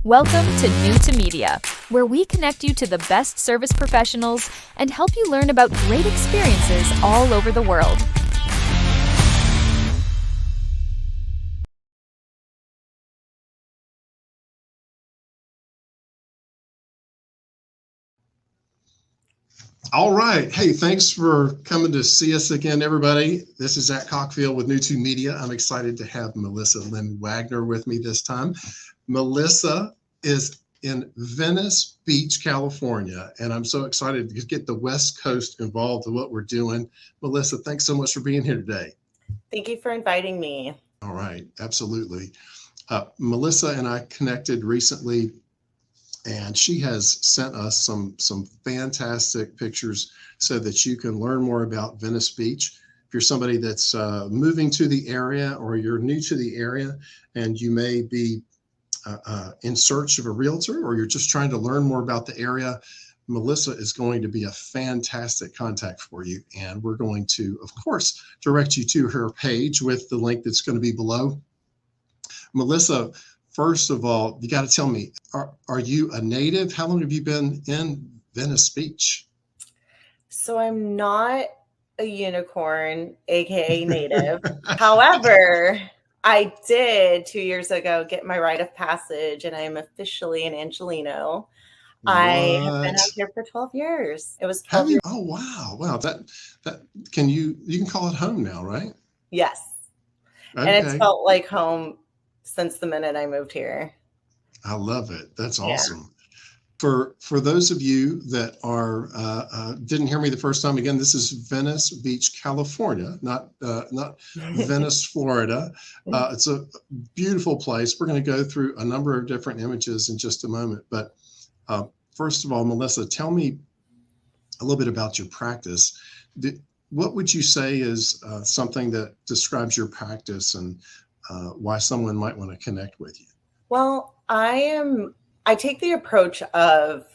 Welcome to NewToMedia, where we connect you to the best service professionals and help you learn about great experiences all over the world. All right. Hey, thanks for coming to see us again, everybody. This is at Cockfield with NewToMedia. I'm excited to have Melissa Lynn Wagner with me this time. Melissa is in Venice Beach, California, and I'm so excited to get the West Coast involved in what we're doing. Melissa, thanks so much for being here today. Thank you for inviting me. All right, absolutely. Melissa and I connected recently, and she has sent us some fantastic pictures so that you can learn more about Venice Beach. If you're somebody that's moving to the area or you're new to the area and you may be in search of a realtor or you're just trying to learn more about the area, Melissa is going to be a fantastic contact for you. And we're going to, of course, direct you to her page with the link that's going to be below. Melissa, first of all, you got to tell me, are you a native? How long have you been in Venice Beach? So I'm not a unicorn, AKA native. However, I did 2 years ago get my rite of passage, and I am officially an Angeleno. I have been out here for 12 years. It was 12 years. Oh, wow. Wow. That you can call it home now, right? Yes. Okay. And it's felt like home since the minute I moved here. I love it. That's awesome. Yeah. For those of you that are didn't hear me the first time, again, this is Venice Beach, California, not Venice, Florida. It's a beautiful place. We're going to go through a number of different images in just a moment. But first of all, Melissa, tell me a little bit about your practice. What would you say is something that describes your practice and why someone might want to connect with you? Well, I take the approach of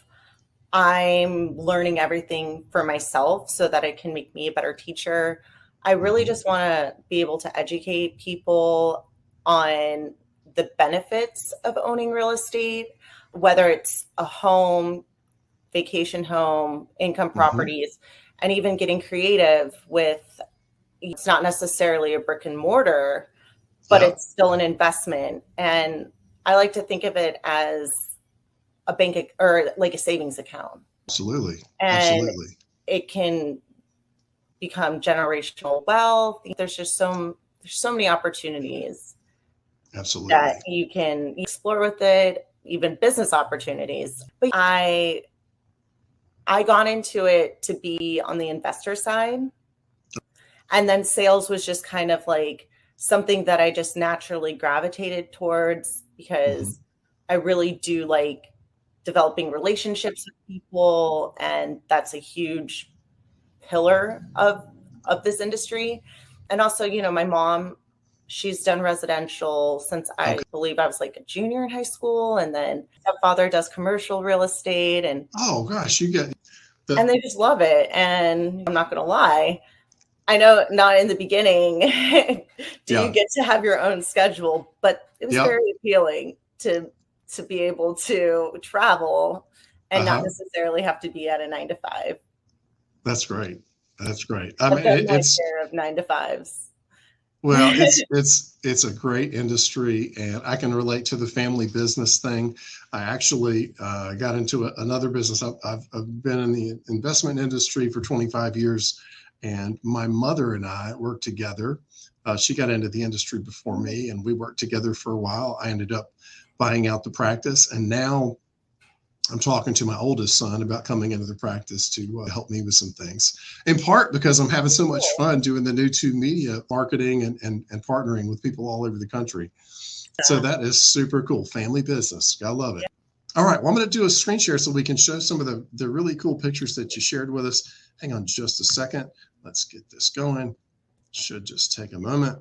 I'm learning everything for myself so that it can make me a better teacher. I really just want to be able to educate people on the benefits of owning real estate, whether it's a home, vacation home, income properties, and even getting creative with, it's not necessarily a brick and mortar, but it's still an investment. And I like to think of it as a bank or like a savings account. Absolutely. And absolutely. It can become generational wealth. There's so many opportunities. Absolutely. That you can explore with it, even business opportunities. But I got into it to be on the investor side. And then sales was just kind of like something that I just naturally gravitated towards because I really do like developing relationships with people. And that's a huge pillar of this industry. And also, you know, my mom, she's done residential since I believe I was like a junior in high school. And then my father does commercial real estate. And oh gosh, you get and they just love it. And I'm not going to lie, I know not in the beginning you get to have your own schedule, but it was very appealing to be able to travel and not necessarily have to be at a 9 to 5. That's great. That's great. I mean, it's share of 9 to 5s. Well, it's a great industry, and I can relate to the family business thing. I actually got into another business. I've been in the investment industry for 25 years, and my mother and I worked together. She got into the industry before me, and we worked together for a while. I ended up buying out the practice, and now I'm talking to my oldest son about coming into the practice to help me with some things, in part because I'm having so much fun doing the NewToMedia marketing and partnering with people all over the country. So that is super cool. Family business. I love it. All right. Well, I'm going to do a screen share so we can show some of the really cool pictures that you shared with us. Hang on just a second. Let's get this going. Should just take a moment.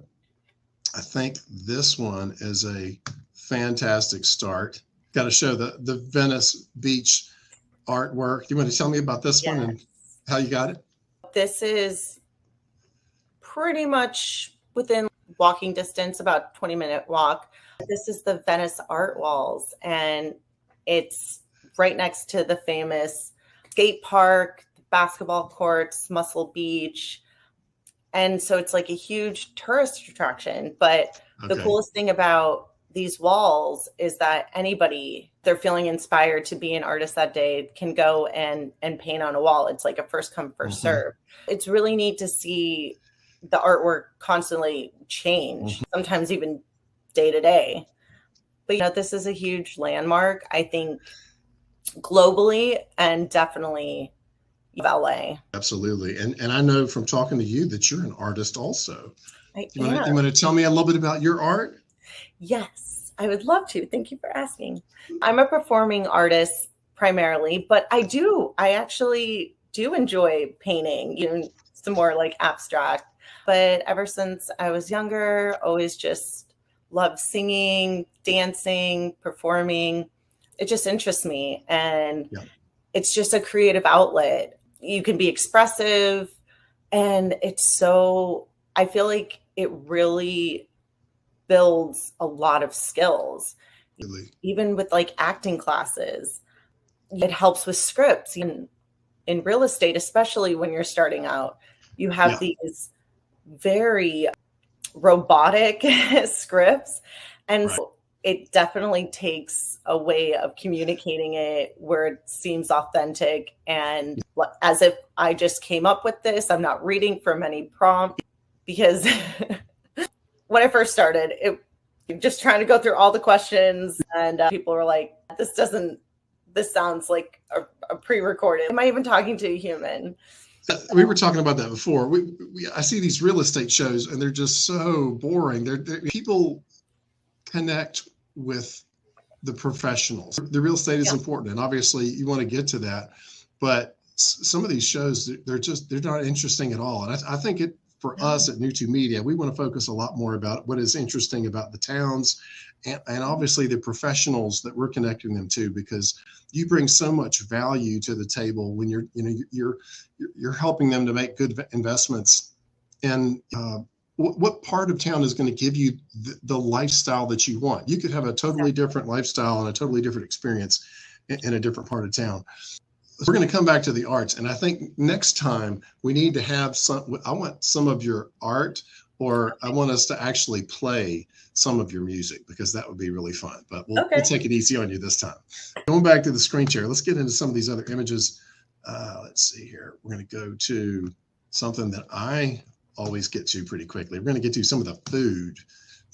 I think this one is a fantastic start. Got to show the Venice Beach artwork. You want to tell me about this one and how you got it? This is pretty much within walking distance, about 20-minute walk. This is the Venice Art Walls, and it's right next to the famous skate park, basketball courts, Muscle Beach. And so it's like a huge tourist attraction. But the coolest thing about these walls is that anybody, they're feeling inspired to be an artist that day, can go and paint on a wall. It's like a first come, first serve. It's really neat to see the artwork constantly change, sometimes even day to day. But this is a huge landmark, I think, globally and definitely LA. Absolutely. And I know from talking to you that you're an artist also. You want to tell me a little bit about your art? Yes, I would love to. Thank you for asking. I'm a performing artist primarily, but I actually do enjoy painting, some more like abstract. But ever since I was younger, always just loved singing, dancing, performing. It just interests me. And it's just a creative outlet. You can be expressive. And I feel like it really builds a lot of skills. Really? Even with like acting classes, it helps with scripts. In real estate, especially when you're starting out, you have these very robotic scripts. And so it definitely takes a way of communicating it where it seems authentic and as if I just came up with this. I'm not reading from any prompt, because when I first started, just trying to go through all the questions, and people were like, this sounds like a pre-recorded. Am I even talking to a human? We were talking about that before. I see these real estate shows and they're just so boring. People connect with the professionals. The real estate is important, and obviously you want to get to that, but some of these shows, they're not interesting at all. And I think for us at NewToMedia, we want to focus a lot more about what is interesting about the towns and obviously the professionals that we're connecting them to, because you bring so much value to the table when you're helping them to make good investments. And what part of town is going to give you the lifestyle that you want? You could have a totally different lifestyle and a totally different experience in a different part of town. We're going to come back to the arts, and I think next time we need to have I want some of your art, or I want us to actually play some of your music, because that would be really fun. But we'll take it easy on you this time. Going back to the screen share, let's get into some of these other images. Let's see here. We're going to go to something that I always get to pretty quickly. We're going to get to some of the food.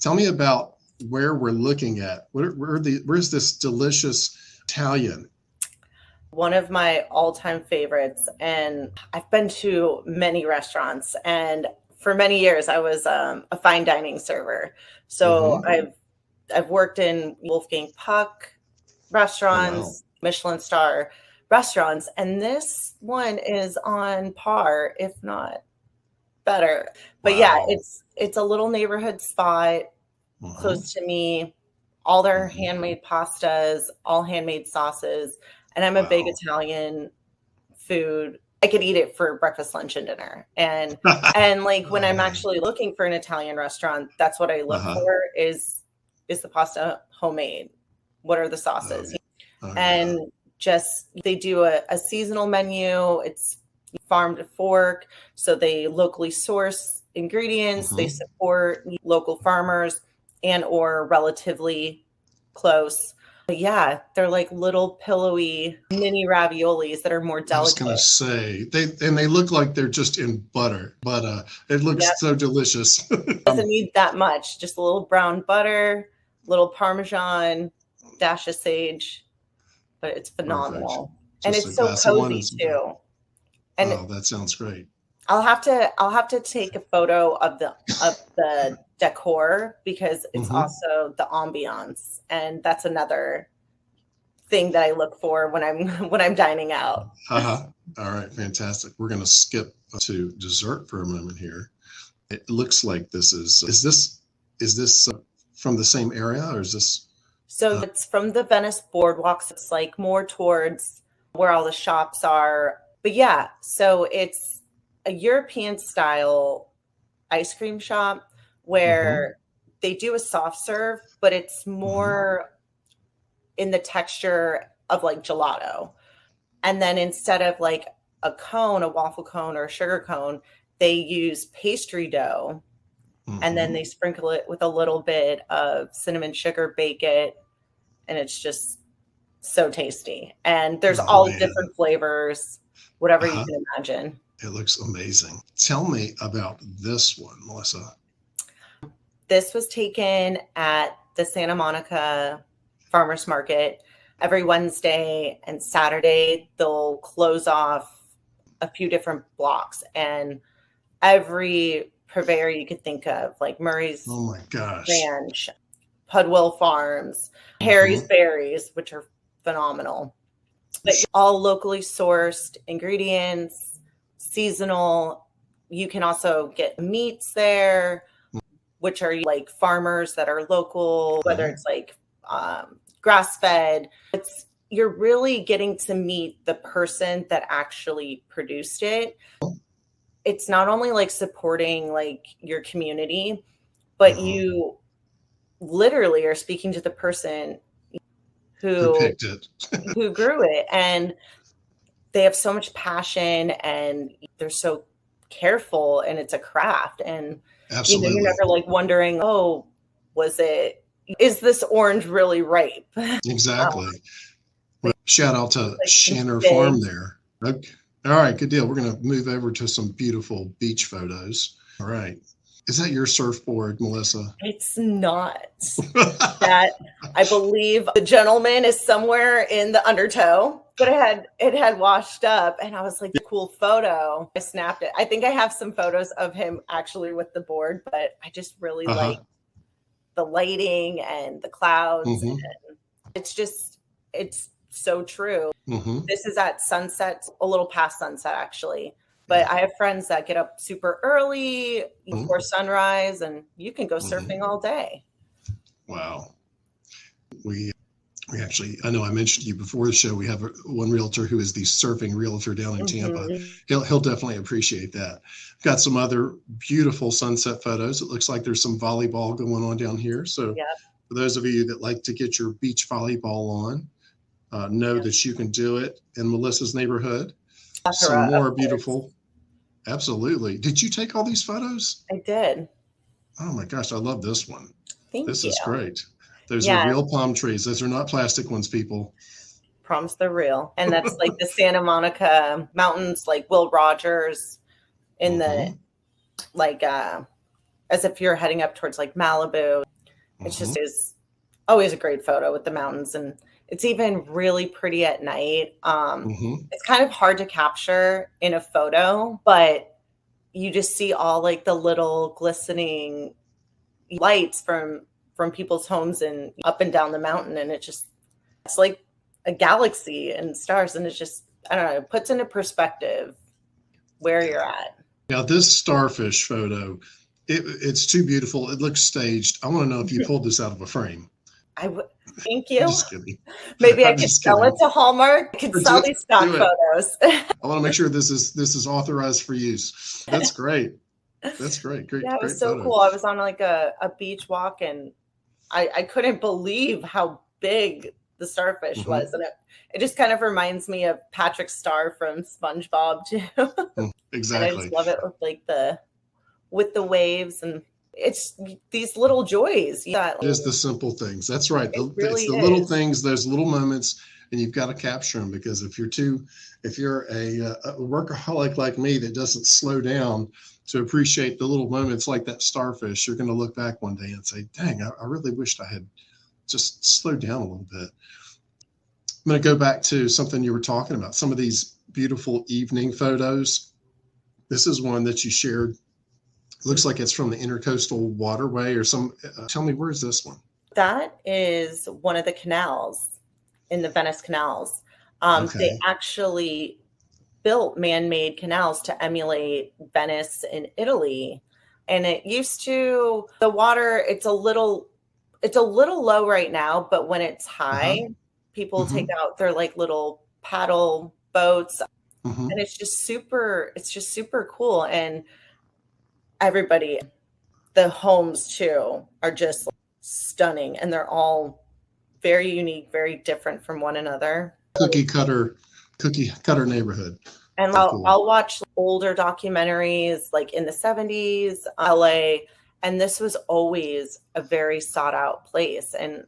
Tell me about where we're looking at. Where's this delicious Italian? One of my all-time favorites, and I've been to many restaurants, and for many years I was a fine dining server. So I've worked in Wolfgang Puck restaurants, Michelin star restaurants, and this one is on par, if not better. But it's a little neighborhood spot close to me. All their handmade pastas, all handmade sauces. And I'm a big Italian food. I could eat it for breakfast, lunch, and dinner. And like when I'm actually looking for an Italian restaurant, that's what I look for is the pasta homemade? What are the sauces? And just they do a seasonal menu. It's farm to fork. So they locally source ingredients. They support local farmers and or relatively close. But yeah, they're like little pillowy mini raviolis that are more delicate. I was going to say, they look like they're just in butter, but it looks so delicious. Doesn't need that much, just a little brown butter, little Parmesan, dash of sage, but it's phenomenal. And it's so cozy too. And that sounds great. I'll have to take a photo of the decor, because it's also the ambiance, and that's another thing that I look for when I'm dining out. All right, fantastic. We're going to skip to dessert for a moment here. It looks like this is this from the same area, or is this? So it's from the Venice boardwalks. It's like more towards where all the shops are. But yeah, so it's a European style ice cream shop where they do a soft serve, but it's more in the texture of like gelato. And then instead of like a cone, a waffle cone or a sugar cone, they use pastry dough, and then they sprinkle it with a little bit of cinnamon sugar, bake it, and it's just so tasty. And there's all different flavors, whatever you can imagine. It looks amazing. Tell me about this one, Melissa. This was taken at the Santa Monica Farmers Market. Every Wednesday and Saturday, they'll close off a few different blocks, and every purveyor you could think of, like Murray's Ranch, Pudwell Farms, Harry's Berries, which are phenomenal. But all locally sourced ingredients, seasonal. You can also get meats there, which are like farmers that are local, whether it's like grass-fed. You're really getting to meet the person that actually produced it. It's not only like supporting like your community, but you literally are speaking to the person who picked it, who grew it, and they have so much passion and they're so careful, and it's a craft. And absolutely, you're never like wondering, oh, is this orange really ripe? Exactly. Shout out to Shanner Farm there. Okay. All right, good deal. We're going to move over to some beautiful beach photos. All right. Is that your surfboard, Melissa? It's not. That, I believe the gentleman is somewhere in the undertow, but it had washed up, and I was like, cool photo. I snapped it. I think I have some photos of him actually with the board, but I just really like the lighting and the clouds. And it's so true. This is at sunset, a little past sunset actually. But I have friends that get up super early before sunrise, and you can go surfing all day. Wow. We actually, I know I mentioned to you before the show, we have one realtor who is the surfing realtor down in Tampa. He'll definitely appreciate that. Got some other beautiful sunset photos. It looks like there's some volleyball going on down here. So for those of you that like to get your beach volleyball on, know that you can do it in Melissa's neighborhood. Some more beautiful. Absolutely. Did you take all these photos? I did. Oh my gosh, I love this one. Thank you. This is great. Those are real palm trees. Those are not plastic ones, people. Promise they're real. And that's like the Santa Monica mountains, like Will Rogers in the, like, as if you're heading up towards like Malibu. It's just is always a great photo with the mountains, and it's even really pretty at night. It's kind of hard to capture in a photo, but you just see all like the little glistening lights from people's homes and up and down the mountain. And it's like a galaxy and stars. And it's just, I don't know, it puts into perspective where you're at. Now this starfish photo, it's too beautiful. It looks staged. I want to know if you pulled this out of a frame. Thank you. I'm just kidding. Maybe I could sell it to Hallmark. I could sell these stock photos. I want to make sure this is authorized for use. That's great. That's great. Great. Yeah, it was great so photo. cool. I was on like a beach walk, and I couldn't believe how big the starfish was. And it just kind of reminds me of Patrick Star from SpongeBob too. Exactly. And I just love it with the waves, and it's these little joys. It is the simple things. That's right. Really it's the little things, those little moments, and you've got to capture them, because if you're a workaholic like me that doesn't slow down to appreciate the little moments like that starfish, you're going to look back one day and say, dang, I really wished I had just slowed down a little bit. I'm going to go back to something you were talking about, some of these beautiful evening photos. This is one that you shared. Looks like it's from the Intercoastal Waterway or some. Tell me, where is this one? That is one of the canals in the Venice canals. They actually built man-made canals to emulate Venice in Italy. And it used to, the water, it's a little low right now, but when it's high, people take out their like little paddle boats, and it's just super cool. And everybody the homes too are just stunning, and they're all very unique, very different from one another. Cookie cutter neighborhood. And I'll watch older documentaries like in the 70s, LA, and this was always a very sought out place. And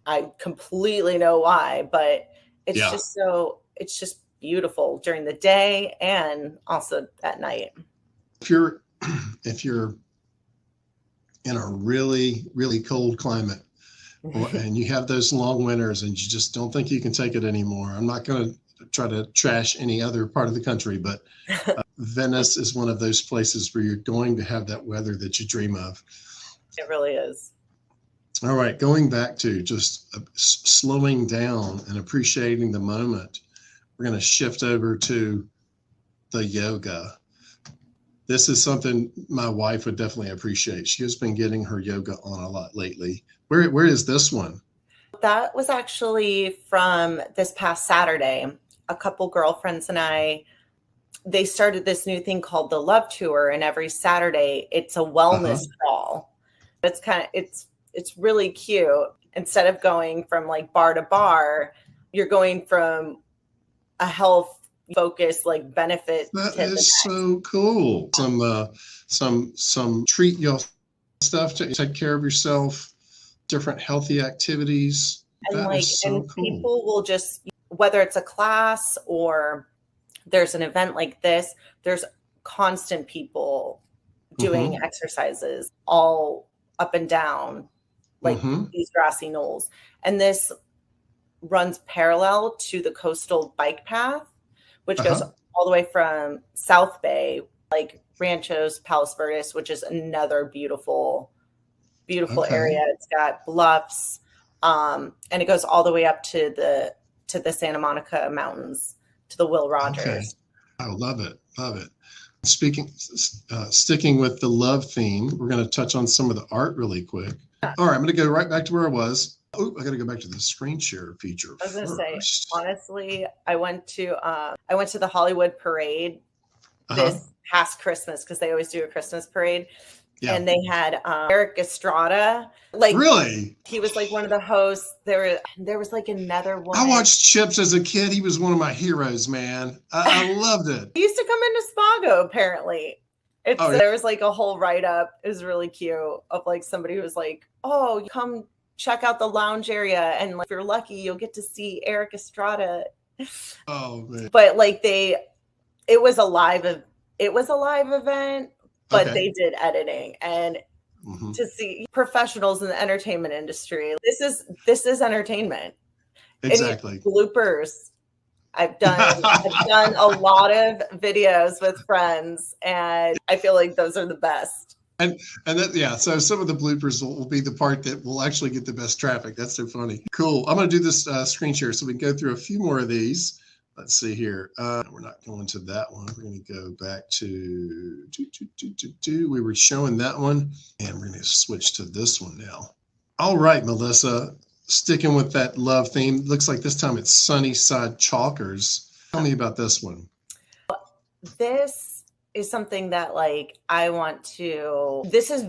I completely know why, but it's just beautiful during the day and also at night. If you're in a really, really cold climate and you have those long winters and you just don't think you can take it anymore, I'm not going to try to trash any other part of the country, but Venice is one of those places where you're going to have that weather that you dream of. It really is. All right, going back to just slowing down and appreciating the moment, we're going to shift over to the yoga. This is something my wife would definitely appreciate. She has been getting her yoga on a lot lately. Where is this one? That was actually from this past Saturday. A couple girlfriends and I, they started this new thing called the Love Tour, and every Saturday it's a wellness crawl. It's really cute. Instead of going from like bar to bar, you're going from a health focused like benefit. That is so cool. Some treat your stuff to take care of yourself, different healthy activities. And that is so cool. People will just, whether it's a class or there's an event like this, there's constant people doing exercises all up and down like these grassy knolls. And this runs parallel to the coastal bike path, which goes all the way from South Bay, like Ranchos Palos Verdes, which is another beautiful area. It's got bluffs, and it goes all the way up to the Santa Monica Mountains, to the Will Rogers. Okay. I love it. Sticking with the love theme, we're going to touch on some of the art really quick. All right, I'm going to go right back to where I was. Oh, I got to go back to the screen share feature. I was going to say, honestly, I went to the Hollywood parade this past Christmas, because they always do a Christmas parade. Yeah. And they had Eric Estrada. Like, really? He was like one of the hosts. There was like another one. I watched Chips as a kid. He was one of my heroes, man. I loved it. He used to come into Spago, apparently. There was like a whole write-up. It was really cute, of like somebody who was like, oh, come check out the lounge area, and like, if you're lucky, you'll get to see Eric Estrada. Oh man. But like it was a live event. But they did editing, and to see professionals in the entertainment industry, this is entertainment. Exactly. Bloopers. I've done a lot of videos with friends, and I feel like those are the best. And that, yeah. So some of the bloopers will be the part that will actually get the best traffic. That's so funny. Cool. I'm going to do this screen share so we can go through a few more of these. Let's see here. We're not going to that one. We're going to go back to we were showing that one, and we're going to switch to this one now. All right, Melissa, sticking with that love theme. Looks like this time it's Sunnyside Chalkers. Tell me about this one. This is something that this is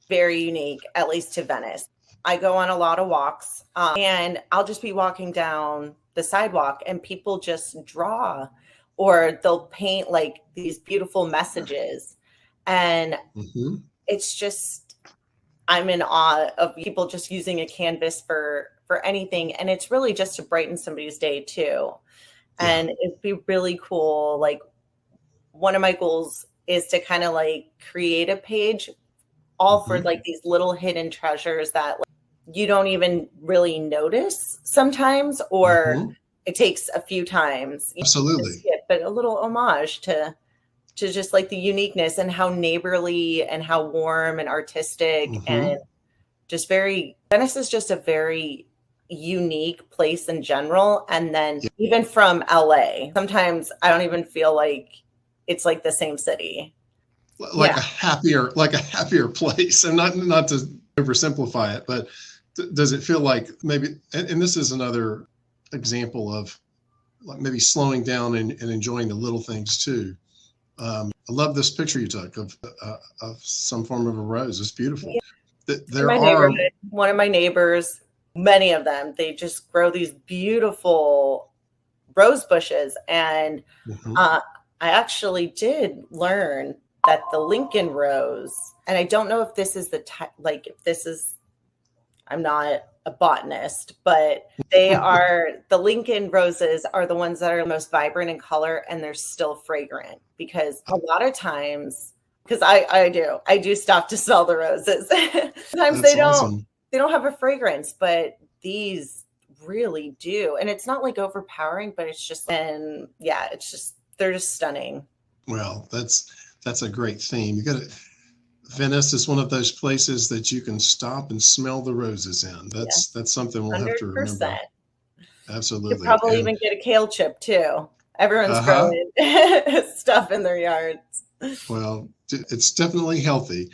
very unique, at least to Venice. I go on a lot of walks, and I'll just be walking down the sidewalk and people just draw, or they'll paint like these beautiful messages. And it's just, I'm in awe of people just using a canvas for anything. And it's really just to brighten somebody's day too. And it'd be really cool. Like, one of my goals is to kind of like create a page all for like these little hidden treasures that you don't even really notice sometimes, or it takes a few times. Absolutely. But a little homage to just like the uniqueness and how neighborly and how warm and artistic and just Venice is just a very unique place in general. And then even from LA, sometimes I don't even feel like it's like the same city. Like a happier place. And not to oversimplify it, but does it feel like maybe, and this is another example of maybe slowing down and enjoying the little things too. love this picture you took of some form of a rose. It's beautiful. Yeah. There in my are neighborhood, one of my neighbors, many of them, they just grow these beautiful rose bushes. And I actually did learn that the Lincoln rose, and I don't know if this is the type, like if this is, I'm not a botanist, but they are, the Lincoln roses are the ones that are the most vibrant in color, and they're still fragrant, because a lot of times, because I do stop to smell the roses. Sometimes That's awesome. they don't have a fragrance, but these really do. And it's not like overpowering, but it's just, and yeah, it's just, they're just stunning. Well, that's a great theme. You got to, Venice is one of those places that you can stop and smell the roses in. That's something we'll 100%. Have to remember. Absolutely. You probably even get a kale chip too. Everyone's growing stuff in their yards. Well, it's definitely healthy.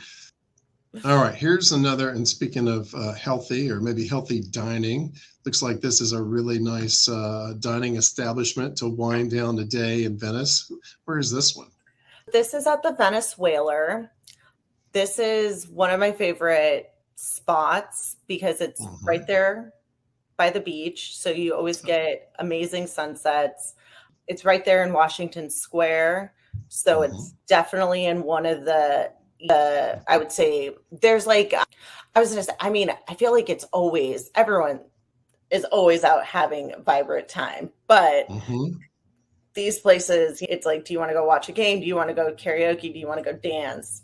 All right, here's another, and speaking of healthy, or maybe healthy dining, looks like this is a really nice dining establishment to wind down the day in Venice. Where is this one? This is at the Venice Whaler. This is one of my favorite spots because it's right there by the beach. So you always get amazing sunsets. It's right there in Washington Square. So it's definitely in one of the I would say there's like, I was going to say, I mean, I feel like it's always, everyone is always out having a vibrant time, but these places, it's like, do you want to go watch a game? Do you want to go karaoke? Do you want to go dance?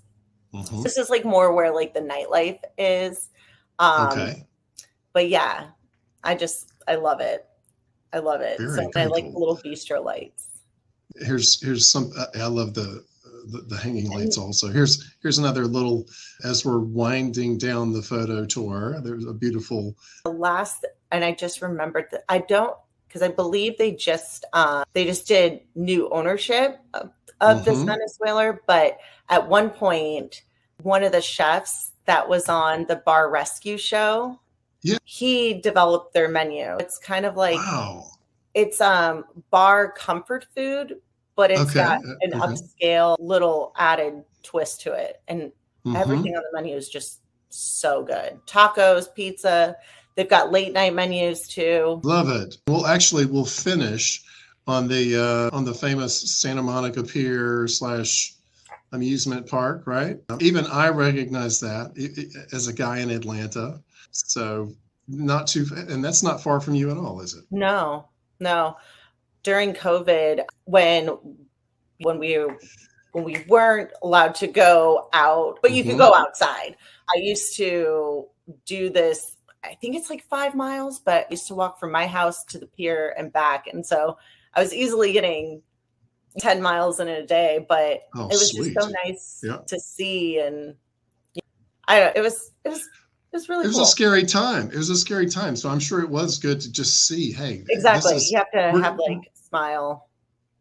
This is like more where like the nightlife is. But yeah, I love it. I love it. Very I like cool. the little bistro lights. Here's some, I love the hanging lights also. Here's another little, as we're winding down the photo tour, there's a beautiful. And I just remembered that because I believe they just did new ownership of this Venice Whaler. But at one point, one of the chefs that was on the Bar Rescue show, he developed their menu. It's kind of like, it's bar comfort food, but it's got an upscale little added twist to it. And everything on the menu is just so good. Tacos, pizza. They've got late night menus too. Love it. Well, actually, we'll finish on the famous Santa Monica Pier / amusement park, right? Even I recognize that as a guy in Atlanta. So and that's not far from you at all, is it? No. During COVID, when we weren't allowed to go out, but you could go outside. I used to do this, I think it's like 5 miles, but I used to walk from my house to the pier and back. And so I was easily getting 10 miles in a day, but it was just so nice to see. And it was really cool. It was a scary time. It was a scary time. So I'm sure it was good to just see, hey. Exactly. You have to have like a smile.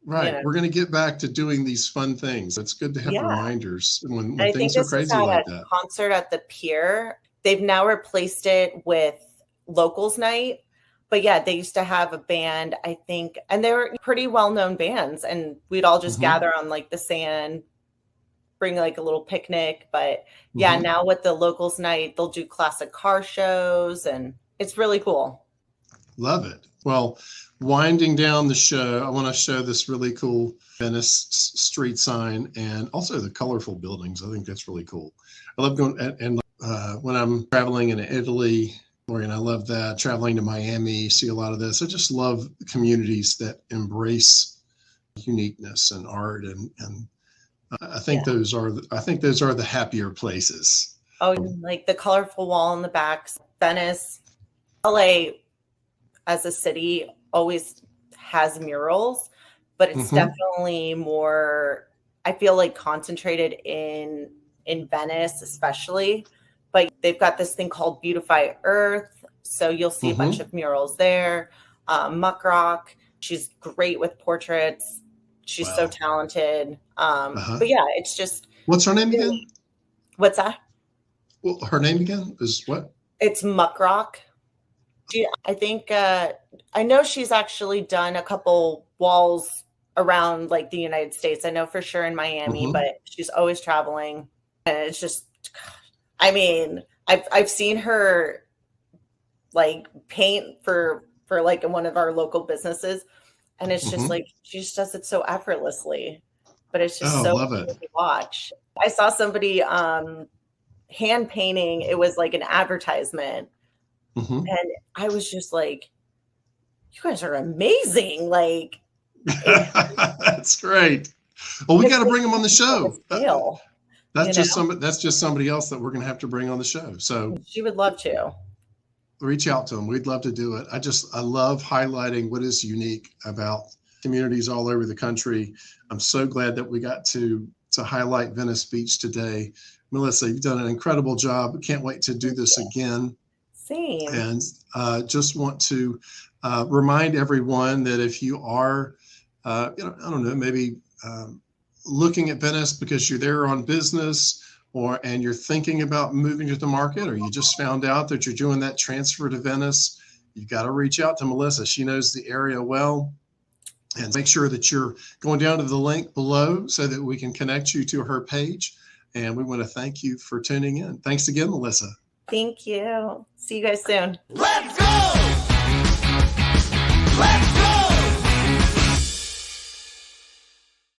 Right. You know. We're going to get back to doing these fun things. It's good to have reminders when things are crazy like that. Concert at the pier. They've now replaced it with Locals Night. But yeah, they used to have a band, I think, and they were pretty well-known bands. And we'd all just gather on like the sand, bring like a little picnic. But yeah, now with the Locals Night, they'll do classic car shows, and it's really cool. Love it. Well, winding down the show, I want to show this really cool Venice street sign and also the colorful buildings. I think that's really cool. I love going and when I'm traveling in Italy, and I love that, traveling to Miami, see a lot of this. I just love communities that embrace uniqueness and art, and I think those are the happier places. Oh, like the colorful wall in the back. Venice, LA as a city always has murals, but it's definitely more, I feel like, concentrated in Venice, especially. But they've got this thing called Beautify Earth. So you'll see a bunch of murals there. Muck Rock, she's great with portraits. She's so talented. But yeah, it's just. What's her name again? What's that? Well, her name again is what? It's Muck Rock. I think, I know she's actually done a couple walls around like the United States. I know for sure in Miami, but she's always traveling. And it's just, I mean, I've seen her like paint for like one of our local businesses, and it's just like she just does it so effortlessly. But it's just so cool to watch. I saw somebody hand painting. It was like an advertisement, and I was just like, "You guys are amazing!" Like, that's great. Well, we got to bring them on the show. That's just somebody else that we're going to have to bring on the show. So she would love to reach out to them. We'd love to do it. I love highlighting what is unique about communities all over the country. I'm so glad that we got to highlight Venice Beach today. Melissa, you've done an incredible job. Can't wait to do this again. Same. And just want to remind everyone that if you are, I don't know, maybe looking at Venice because you're there on business, and you're thinking about moving to the market, or you just found out that you're doing that transfer to Venice, you've got to reach out to Melissa. She knows the area well. And make sure that you're going down to the link below so that we can connect you to her page. And we want to thank you for tuning in. Thanks again, Melissa. Thank you. See you guys soon. Let's go!